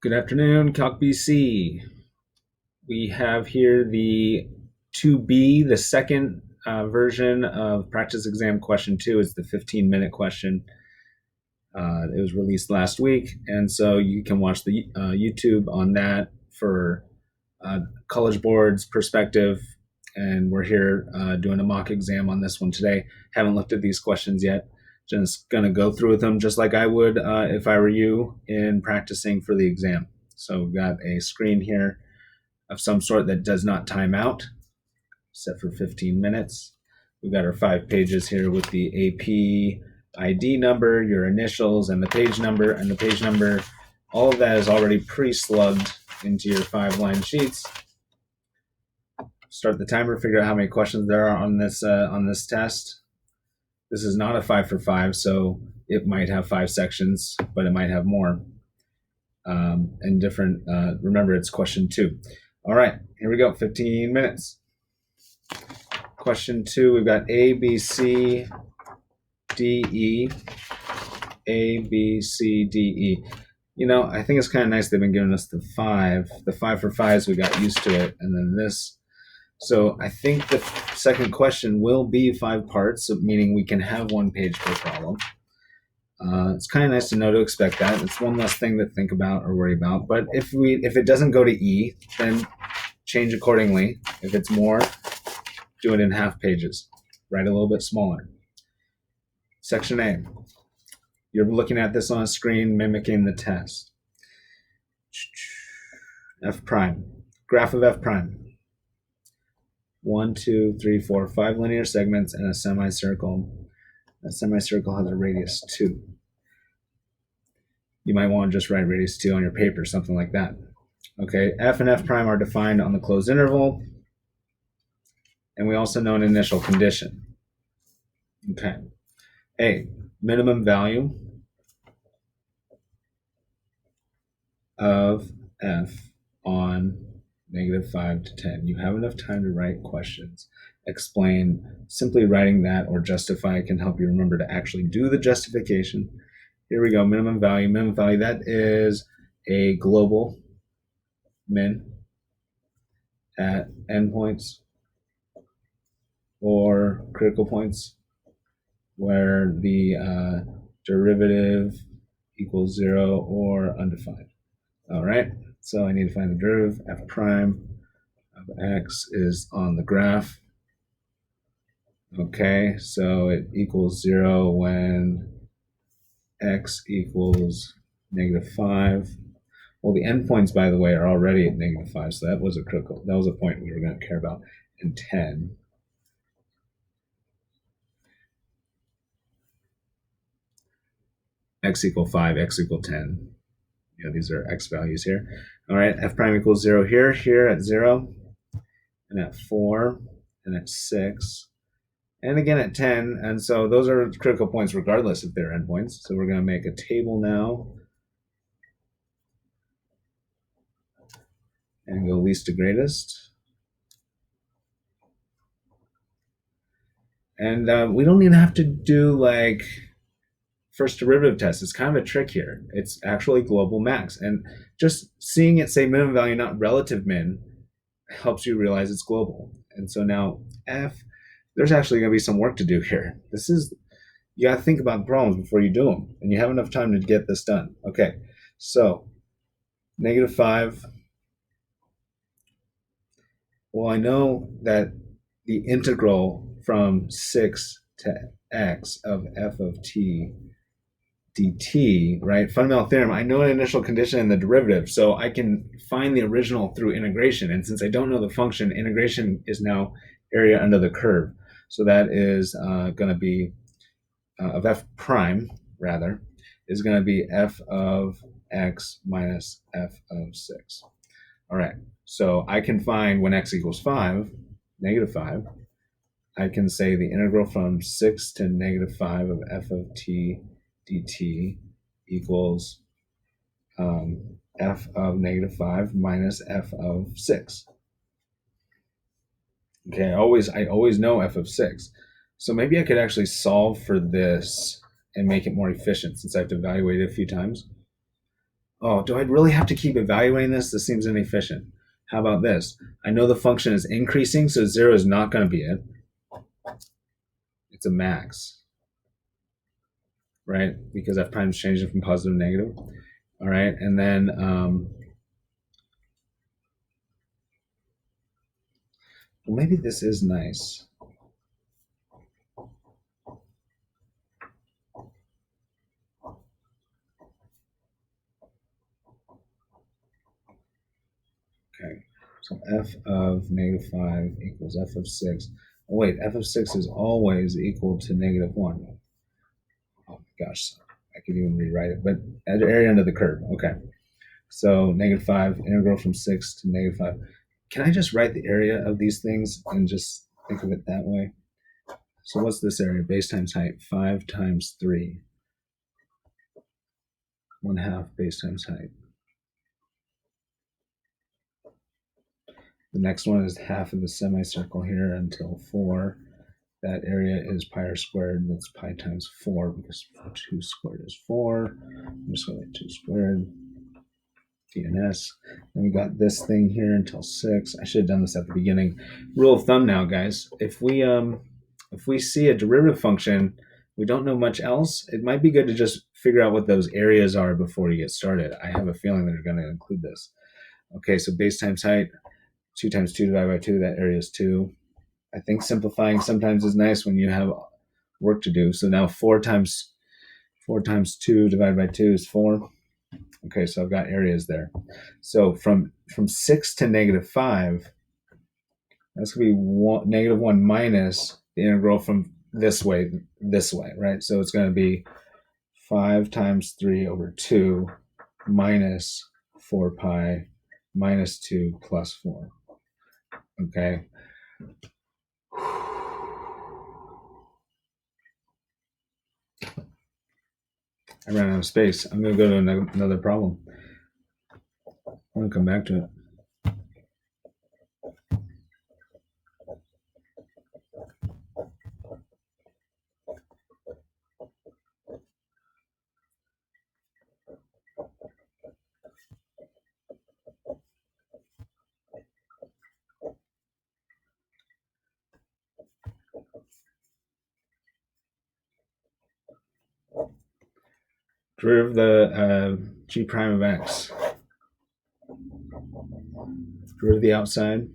Good afternoon, Calc BC. We have here the 2B, the second version of practice exam question 2. It's the 15-minute question. It was released last week, and so you can watch the YouTube on that for College Board's perspective. And we're here doing a mock exam on this one today. Haven't looked at these questions yet. Just going to go through with them just like I would if I were you in practicing for the exam. So we've got a screen here of some sort that does not time out, set for 15 minutes. We've got our 5 pages here with the AP ID number, your initials, and the page number. And the page number, all of that is already pre-slugged into your 5-line sheets. Start the timer, figure out how many questions there are on this test. This is not a 5 for 5, so it might have 5 sections, but it might have more. And different, remember it's question 2. All right, here we go, 15 minutes. Question 2, we've got A, B, C, D, E. A, B, C, D, E. You know, I think it's kind of nice they've been giving us the 5. The 5 for 5s, we got used to it. And then this. So I think the second question will be 5 parts, meaning we can have 1 page per problem. It's kind of nice to know to expect that. It's one less thing to think about or worry about. But if it doesn't go to E, then change accordingly. If it's more, do it in half pages. Write a little bit smaller. Section A. You're looking at this on a screen, mimicking the test. F prime. Graph of F prime. 1, 2, 3, 4, 5 linear segments and a semicircle. That semicircle has a radius 2. You might want to just write radius 2 on your paper, something like that. Okay, F and F prime are defined on the closed interval. And we also know an initial condition. Okay. A, minimum value of F on -5 to 10. You have enough time to write questions. Explain. Simply writing that or justify can help you remember to actually do the justification. Here we go. Minimum value. Minimum value, that is a global min at endpoints or critical points where the derivative equals 0 or undefined. All right. So I need to find the derivative. F prime of x is on the graph. Okay, so it equals 0 when x equals -5. Well, the endpoints, by the way, are already at -5, so that was a point we were going to care about. And 10. X equal 5, x equal 10. Yeah, these are x values here. All right, f prime equals 0 here at 0, and at 4, and at 6, and again at 10. And so those are critical points regardless if they're endpoints. So we're going to make a table now and go least to greatest. And we don't even have to do like first derivative test. It's kind of a trick here. It's actually global max. And just seeing it say minimum value, not relative min, helps you realize it's global. And so now F, there's actually going to be some work to do here. You got to think about the problems before you do them. And you have enough time to get this done. Okay, so -5. Well, I know that the integral from 6 to x of f of t dt, right? Fundamental theorem, I know an initial condition in the derivative, so I can find the original through integration. And since I don't know the function, integration is now area under the curve. So that is going to be, of f prime, rather, is going to be f of x minus f of 6. All right, so I can find when x equals 5, -5, I can say the integral from 6 to -5 of f of t dt equals f of -5 minus f of 6. Okay, I always know f of 6. So maybe I could actually solve for this and make it more efficient since I have to evaluate it a few times. Oh, do I really have to keep evaluating this? This seems inefficient. How about this? I know the function is increasing, so 0 is not going to be it. It's a max, right? Because f prime is changing from positive to negative. All right, and then well, maybe this is nice. Okay, so f of negative 5 equals f of 6. Oh, wait, f of 6 is always equal to negative 1. Oh my gosh, I could even rewrite it, but at the area under the curve. Okay, so negative 5, integral from 6 to negative 5. Can I just write the area of these things and just think of it that way? So what's this area? Base times height, 5 times 3. 1/2 base times height. The next one is half of the semicircle here until 4. That area is pi r squared. That's pi times 4 because 2 squared is 4. I'm just going to write 2 squared. DNS. And we got this thing here until 6. I should have done this at the beginning. Rule of thumb now, guys. If we see a derivative function, we don't know much else, it might be good to just figure out what those areas are before you get started. I have a feeling they're going to include this. Okay, so base times height, 2 times 2 divided by 2, that area is 2. I think simplifying sometimes is nice when you have work to do. So now 4 times 2 divided by 2 is 4. Okay, so I've got areas there. So from 6 to negative 5, that's going to be negative 1 minus the integral from this way, right? So it's going to be 5 times 3 over 2 minus 4 pi minus 2 plus 4. Okay. I ran out of space. I'm going to go to another problem. I'm going to come back to it. Derive the g prime of x. Derive the outside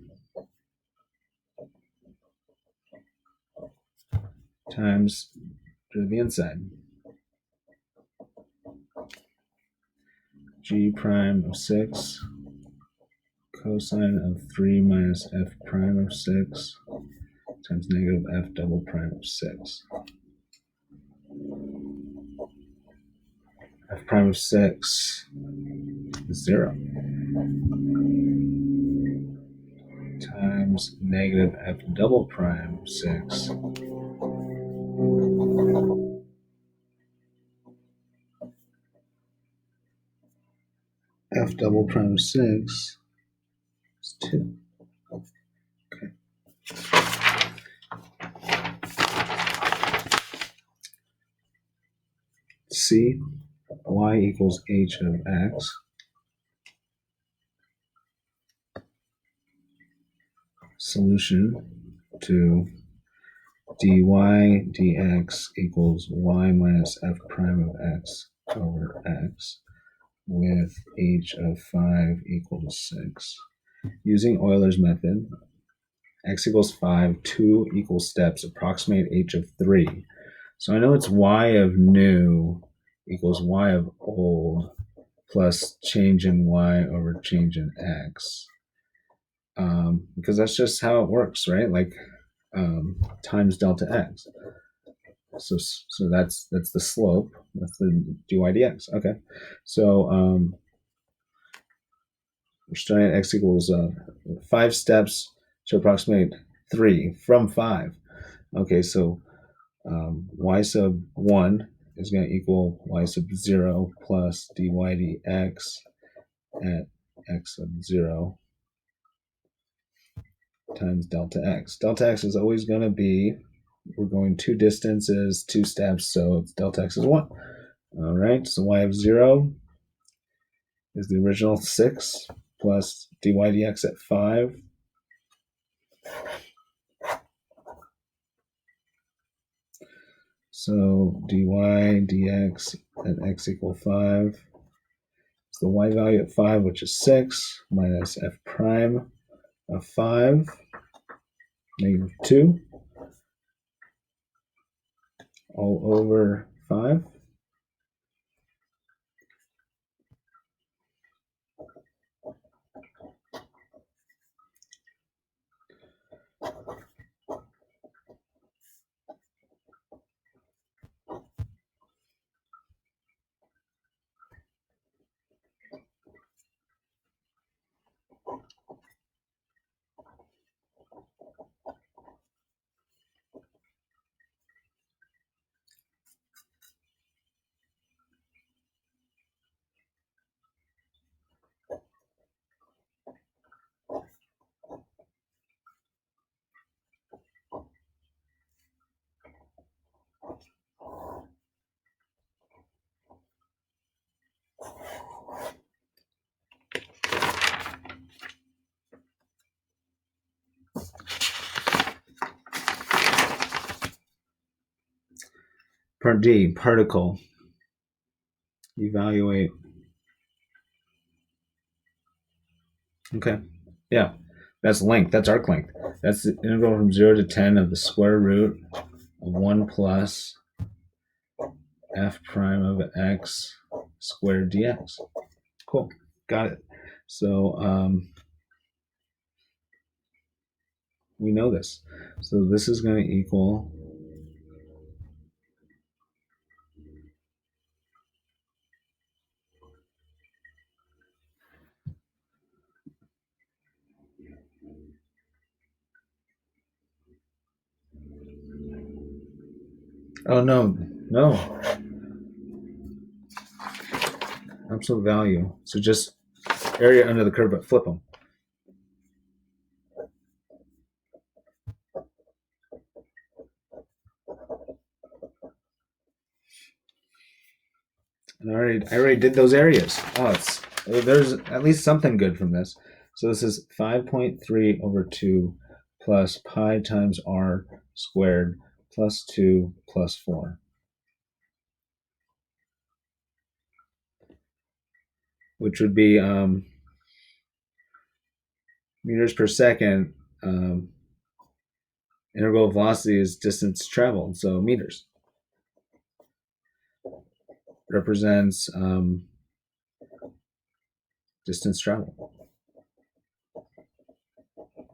times derive the inside. G prime of 6 cosine of 3 minus f prime of 6 times negative f double prime of 6. F prime of 6 is 0 times negative f double prime of 6 f double prime of 6 is 2. Okay. C, y equals h of x. Solution to dy dx equals y minus f prime of x over x with h of 5 equals 6. Using Euler's method, x equals 5, 2 equal steps approximate h of 3. So I know it's y of new equals y of old plus change in y over change in x. Because that's just how it works, right? Like times delta x. So that's the slope. That's the dy dx. Okay. So we're starting at x equals 5 steps to approximate 3 from 5. Okay, so y sub 1 is going to equal y sub 0 plus dy dx at x sub 0 times delta x. Delta x is always going to be, we're going 2 distances, 2 steps, so it's delta x is 1. All right, so y of 0 is the original 6 plus dy dx at 5. So dy dx at x equal 5. It's the y value at 5, which is 6, minus f prime of 5, negative 2, all over 5. Part D, particle. Evaluate. Okay. Yeah. That's length. That's arc length. That's the integral from 0 to 10 of the square root of 1 plus f prime of x squared dx. Cool. Got it. So we know this. So this is going to equal oh no, absolute value. So just area under the curve, but flip them. And I already did those areas. Oh, there's at least something good from this. So this is 5.3 over 2 plus pi times r squared plus 2 plus 4. Which would be meters per second. Integral velocity is distance traveled, so meters. Represents distance traveled.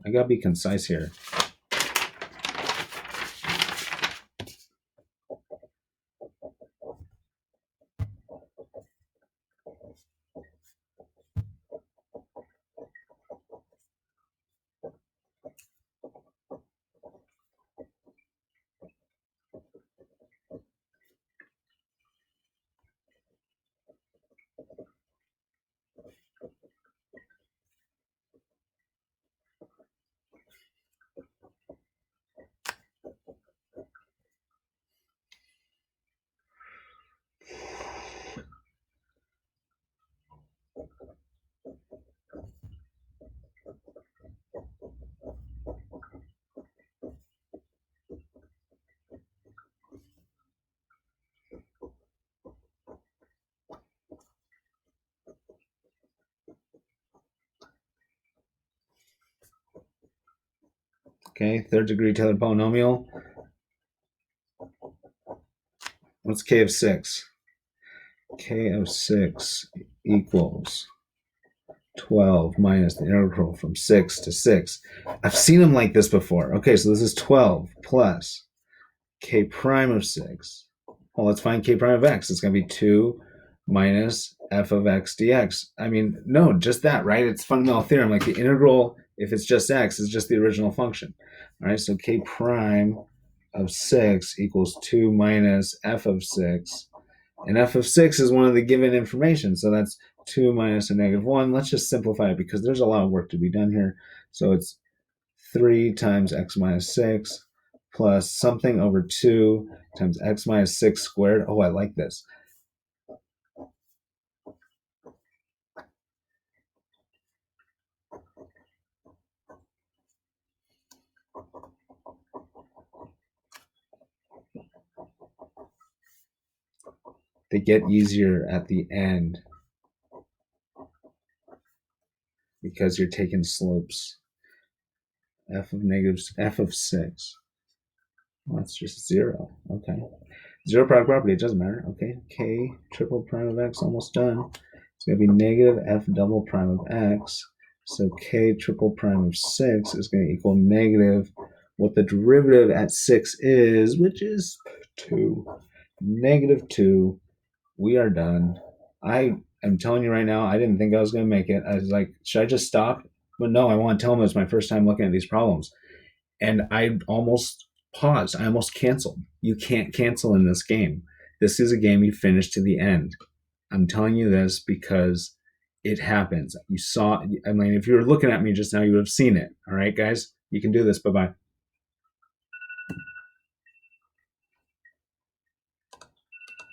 I gotta be concise here. Okay, third degree tailored polynomial. What's k of 6? K of 6 equals 12 minus the integral from 6 to 6. I've seen them like this before. Okay, so this is 12 plus k prime of 6. Well, let's find k prime of x. It's going to be 2 minus f of x dx. I mean, no, just that, right? It's fundamental theorem. Like the integral, if it's just x, is just the original function. All right, so k prime of 6 equals 2 minus f of 6. And f of 6 is one of the given information. So that's 2 minus a negative 1. Let's just simplify it because there's a lot of work to be done here. So it's 3 times x minus 6 plus something over 2 times x minus 6 squared. Oh, I like this. They get easier at the end because you're taking slopes. F of 6. Well, that's just 0. Okay. 0 product property, it doesn't matter. Okay. K triple prime of x, almost done. It's going to be negative f double prime of x. So k triple prime of 6 is going to equal negative what the derivative at 6 is, which is 2. Negative 2. We are done. I am telling you right now, I didn't think I was going to make it. I was like, should I just stop? But no, I want to tell them it's my first time looking at these problems. And I almost paused. I almost canceled. You can't cancel in this game. This is a game you finish to the end. I'm telling you this because it happens. You saw, I mean, if you were looking at me just now, you would have seen it. All right, guys, you can do this. Bye bye.